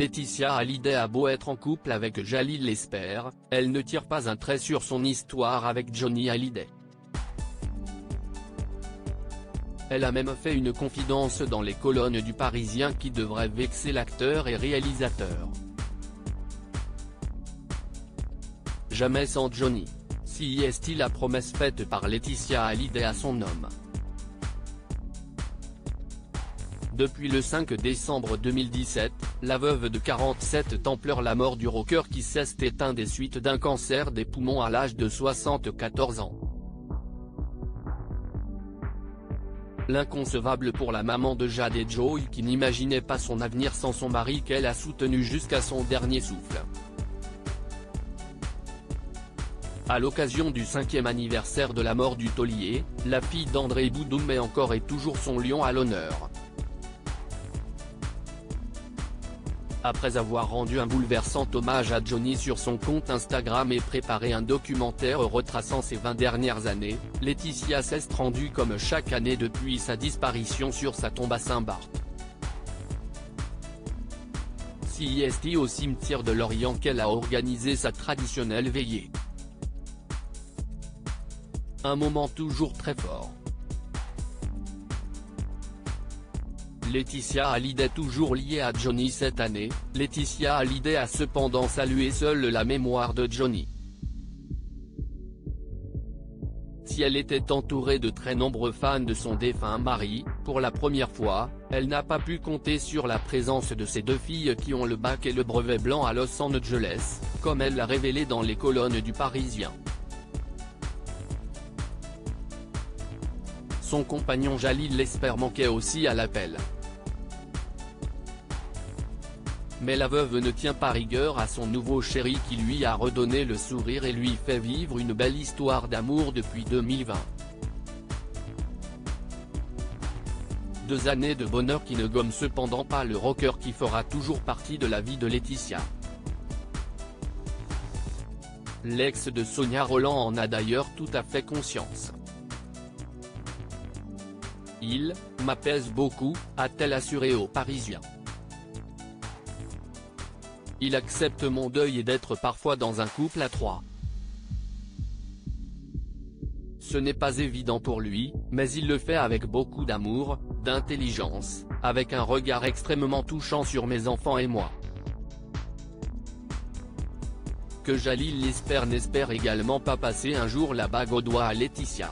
Laetitia Hallyday a beau être en couple avec Jalil Lesper, elle ne tire pas un trait sur son histoire avec Johnny Hallyday. Elle a même fait une confidence dans les colonnes du Parisien qui devrait vexer l'acteur et réalisateur. Jamais sans Johnny. Si est-il la promesse faite par Laetitia Hallyday à son homme. Depuis le 5 décembre 2017, la veuve de 47 ans pleure la mort du rocker qui s'est éteint des suites d'un cancer des poumons à l'âge de 74 ans. L'inconcevable pour la maman de Jade et Joey qui n'imaginait pas son avenir sans son mari qu'elle a soutenu jusqu'à son dernier souffle. À l'occasion du 5e anniversaire de la mort du taulier, la fille d'André Boudoum met encore et toujours son lion à l'honneur. Après avoir rendu un bouleversant hommage à Johnny sur son compte Instagram et préparé un documentaire retraçant ses 20 dernières années, Laetitia s'est rendue comme chaque année depuis sa disparition sur sa tombe à Saint-Barth. C'est au cimetière de Lorient qu'elle a organisé sa traditionnelle veillée. Un moment toujours très fort. Laetitia Hallyday toujours liée à Johnny cette année, Laetitia Hallyday a cependant salué seule la mémoire de Johnny. Si elle était entourée de très nombreux fans de son défunt mari, pour la première fois, elle n'a pas pu compter sur la présence de ses deux filles qui ont le bac et le brevet blanc à Los Angeles, comme elle l'a révélé dans les colonnes du Parisien. Son compagnon Jalil Lesper manquait aussi à l'appel. Mais la veuve ne tient pas rigueur à son nouveau chéri qui lui a redonné le sourire et lui fait vivre une belle histoire d'amour depuis 2020. 2 années de bonheur qui ne gomment cependant pas le rocker qui fera toujours partie de la vie de Laetitia. L'ex de Sonia Rolland en a d'ailleurs tout à fait conscience. Il m'apaise beaucoup, a-t-elle assuré aux Parisiens. Il accepte mon deuil et d'être parfois dans un couple à 3. Ce n'est pas évident pour lui, mais il le fait avec beaucoup d'amour, d'intelligence, avec un regard extrêmement touchant sur mes enfants et moi. Que Jalil Lesper n'espère également pas passer un jour la bague au doigt à Laetitia.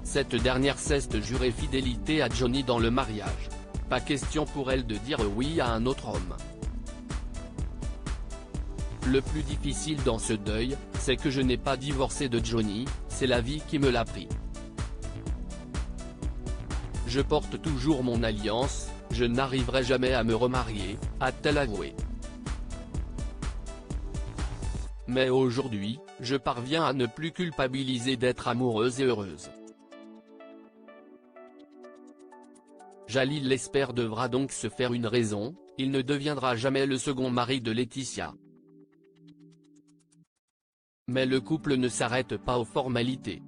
Cette dernière s'est juré fidélité à Johnny dans le mariage. Pas question pour elle de dire oui à un autre homme. Le plus difficile dans ce deuil, c'est que je n'ai pas divorcé de Johnny, c'est la vie qui me l'a pris. Je porte toujours mon alliance, je n'arriverai jamais à me remarier, a-t-elle avoué. Mais aujourd'hui, je parviens à ne plus culpabiliser d'être amoureuse et heureuse. Jalil Lesper devra donc se faire une raison, il ne deviendra jamais le second mari de Laetitia. Mais le couple ne s'arrête pas aux formalités.